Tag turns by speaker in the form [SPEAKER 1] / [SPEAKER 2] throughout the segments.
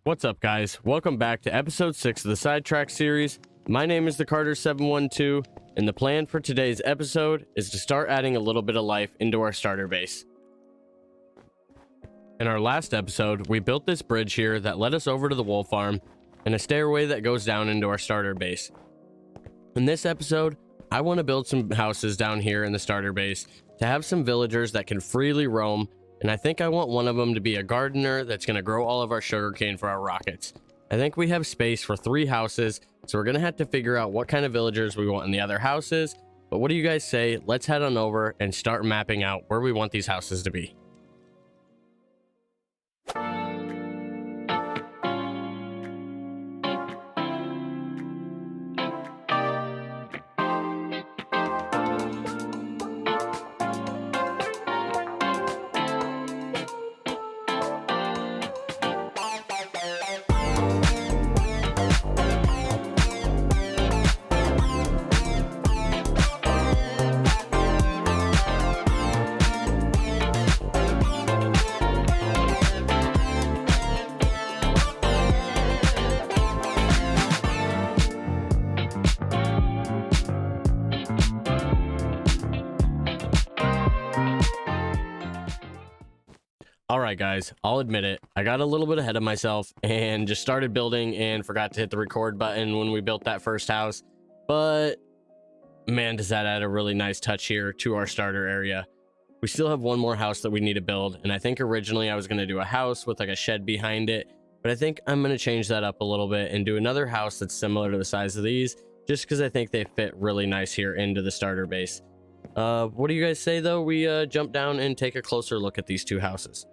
[SPEAKER 1] What's up, guys? Welcome back to episode 6 of the Sidetrack series. My name is the Carter712, and the plan for today's episode is to start adding a little bit of life into our starter base. In our last episode, we built this bridge here that led us over to the wool farm and a stairway that goes down into our starter base. In this episode, I want to build some houses down here in the starter base to have some villagers that can freely roam, and I think I want one of them to be a gardener that's going to grow all of our sugarcane for our rockets. I think we have space for 3 houses, so we're going to have to figure out what kind of villagers we want in the other houses. But what do you guys say? Let's head on over and start mapping out where we want these houses to be. Alright guys, I'll admit it, I got a little bit ahead of myself and just started building and forgot to hit the record button when we built that first house. But man, does that add a really nice touch here to our starter area. We still have one more house that we need to build, and I think originally I was going to do a house with like a shed behind it, but I think I'm going to change that up a little bit and do another house that's similar to the size of these, just because I think they fit really nice here into the starter base. What do you guys say though we jump down and take a closer look at these 2 houses?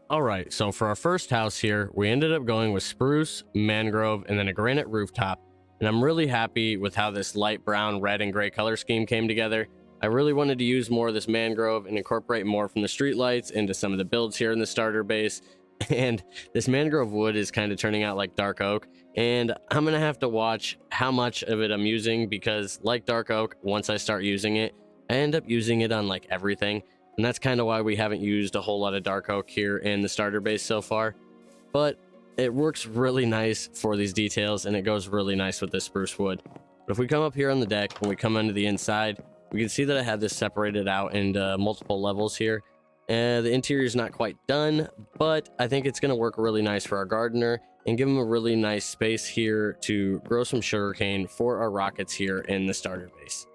[SPEAKER 1] Alright, so for our first house here, we ended up going with spruce, mangrove, and then a granite rooftop. And I'm really happy with how this light brown, red, and gray color scheme came together. I really wanted to use more of this mangrove and incorporate more from the streetlights into some of the builds here in the starter base. And this mangrove wood is kind of turning out like dark oak. And I'm going to have to watch how much of it I'm using, because like dark oak, once I start using it, I end up using it on like everything. And that's kind of why we haven't used a whole lot of dark oak here in the starter base so far. But it works really nice for these details, and it goes really nice with this spruce wood. But if we come up here on the deck, when we come into the inside, we can see that I have this separated out into multiple levels here. And the interior is not quite done, but I think it's going to work really nice for our gardener and give him a really nice space here to grow some sugarcane for our rockets here in the starter base.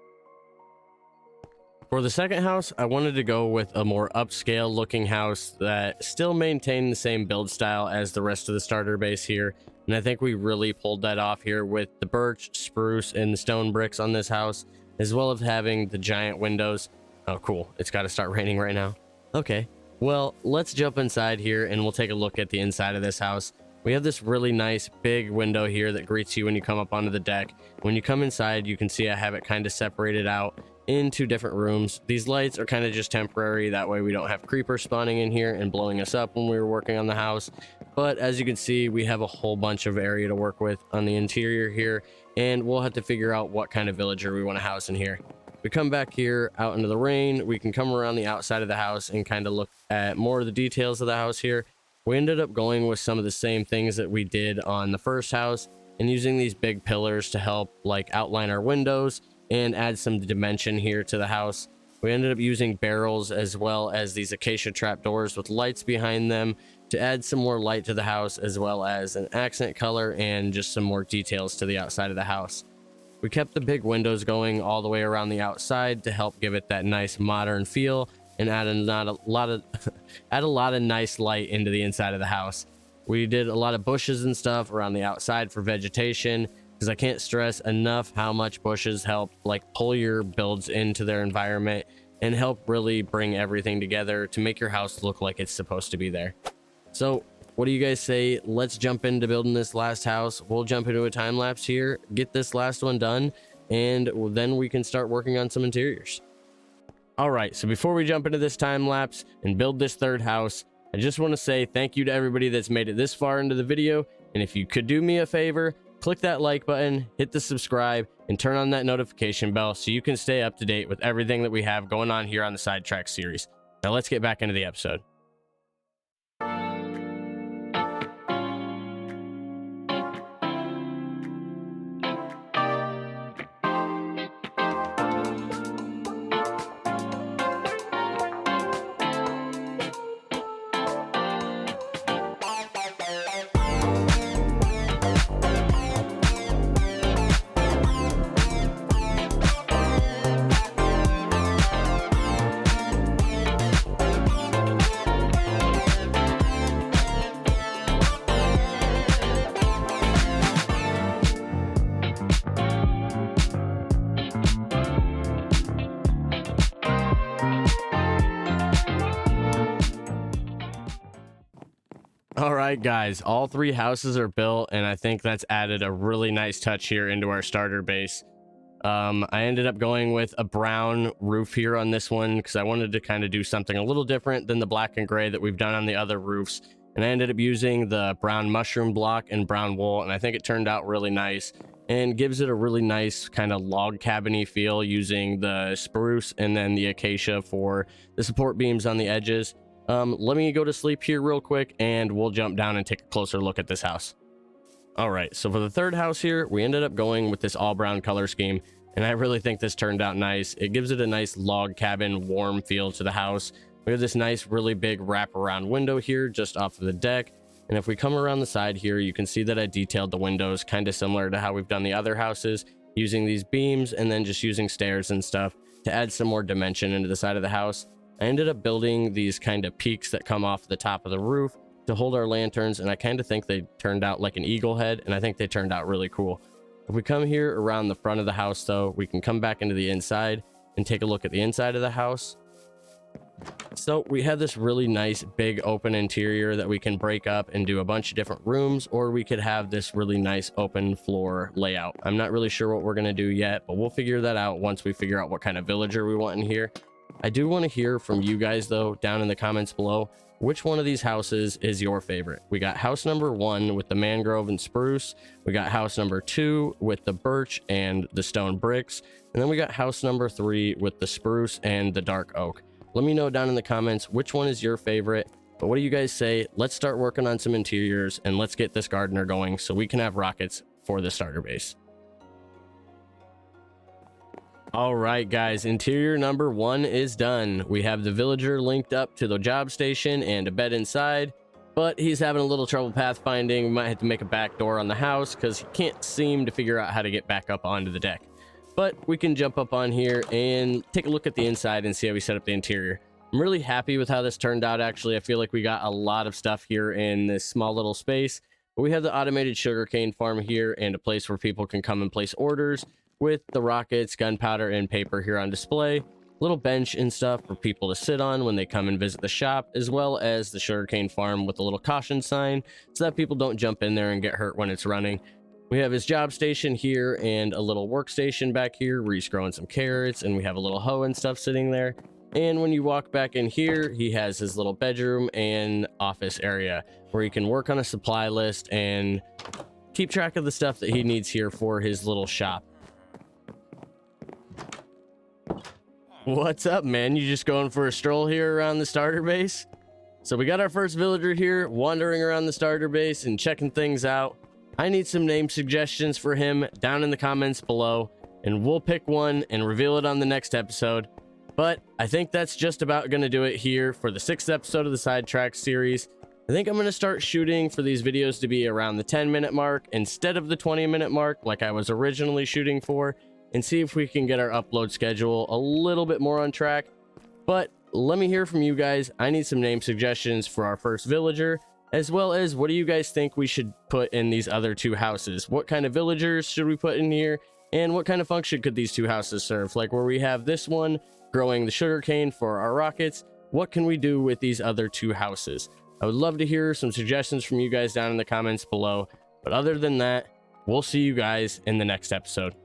[SPEAKER 1] For the second house, I wanted to go with a more upscale looking house that still maintained the same build style as the rest of the starter base here. And I think we really pulled that off here with the birch, spruce, and the stone bricks on this house, as well as having the giant windows. Oh, cool. It's got to start raining right now. Okay, well, let's jump inside here and we'll take a look at the inside of this house. We have this really nice big window here that greets you when you come up onto the deck. When you come inside, you can see I have it kind of separated out into different rooms. These lights are kind of just temporary, that way we don't have creepers spawning in here and blowing us up when we were working on the house. But as you can see, we have a whole bunch of area to work with on the interior here, and we'll have to figure out what kind of villager we want to house in here. We come back here out into the rain, we can come around the outside of the house and kind of look at more of the details of the house here. We ended up going with some of the same things that we did on the first house and using these big pillars to help like outline our windows and add some dimension here to the house. We ended up using barrels as well as these acacia trapdoors with lights behind them to add some more light to the house, as well as an accent color and just some more details to the outside of the house. We kept the big windows going all the way around the outside to help give it that nice modern feel and add a lot of nice light into the inside of the house. We did a lot of bushes and stuff around the outside for vegetation, because I can't stress enough how much bushes help like pull your builds into their environment and help really bring everything together to make your house look like it's supposed to be there. So what do you guys say? Let's jump into building this last house. We'll jump into a time lapse here, get this last one done, and then we can start working on some interiors. All right, so before we jump into this time lapse and build this third house, I just want to say thank you to everybody that's made it this far into the video. And if you could do me a favor, click that like button, hit the subscribe, and turn on that notification bell so you can stay up to date with everything that we have going on here on the Sidetrack series. Now let's get back into the episode. All right, guys, all 3 houses are built, and I think that's added a really nice touch here into our starter base. I ended up going with a brown roof here on this one because I wanted to kind of do something a little different than the black and gray that we've done on the other roofs. And I ended up using the brown mushroom block and brown wool, and I think it turned out really nice and gives it a really nice kind of log cabiny feel, using the spruce and then the acacia for the support beams on the edges. Let me go to sleep here real quick and we'll jump down and take a closer look at this house. All right, so for the third house here, we ended up going with this all brown color scheme, and I really think this turned out nice. It gives it a nice log cabin warm feel to the house. We have this nice really big wraparound window here just off of the deck, and if we come around the side here, you can see that I detailed the windows kind of similar to how we've done the other houses, using these beams and then just using stairs and stuff to add some more dimension into the side of the house. I ended up building these kind of peaks that come off the top of the roof to hold our lanterns, and I kind of think they turned out like an eagle head, and I think they turned out really cool. If we come here around the front of the house though, we can come back into the inside and take a look at the inside of the house. So we have this really nice big open interior that we can break up and do a bunch of different rooms, or we could have this really nice open floor layout. I'm not really sure what we're going to do yet, but we'll figure that out once we figure out what kind of villager we want in here. I do want to hear from you guys though down in the comments below. Which one of these houses is your favorite? We got house number 1 with the mangrove and spruce. We got house number 2 with the birch and the stone bricks. And then we got house number 3 with the spruce and the dark oak. Let me know down in the comments which one is your favorite. But what do you guys say? Let's start working on some interiors and let's get this gardener going so we can have rockets for the starter base. All right, guys, interior number 1 is done. We have the villager linked up to the job station and a bed inside, but he's having a little trouble pathfinding. We might have to make a back door on the house because he can't seem to figure out how to get back up onto the deck. But we can jump up on here and take a look at the inside and see how we set up the interior. I'm really happy with how this turned out, actually. I feel like we got a lot of stuff here in this small little space. But we have the automated sugarcane farm here and a place where people can come and place orders, with the rockets, gunpowder, and paper here on display. Little bench and stuff for people to sit on when they come and visit the shop, as well as the sugarcane farm with a little caution sign so that people don't jump in there and get hurt when it's running. We have his job station here and a little workstation back here where he's growing some carrots, and we have a little hoe and stuff sitting there. And when you walk back in here, he has his little bedroom and office area where he can work on a supply list and keep track of the stuff that he needs here for his little shop. What's up, man? You just going for a stroll here around the starter base? So we got our first villager here wandering around the starter base and checking things out. I need some name suggestions for him down in the comments below, and we'll pick one and reveal it on the next episode. But I think that's just about going to do it here for the 6th episode of the Sidetrack series. I think I'm going to start shooting for these videos to be around the 10-minute mark instead of the 20-minute mark like I was originally shooting for, and see if we can get our upload schedule a little bit more on track. But let me hear from you guys. I need some name suggestions for our first villager, as well as what do you guys think we should put in these other 2 houses? What kind of villagers should we put in here? And what kind of function could these 2 houses serve? Like where we have this one growing the sugarcane for our rockets, what can we do with these other 2 houses? I would love to hear some suggestions from you guys down in the comments below. But other than that, we'll see you guys in the next episode.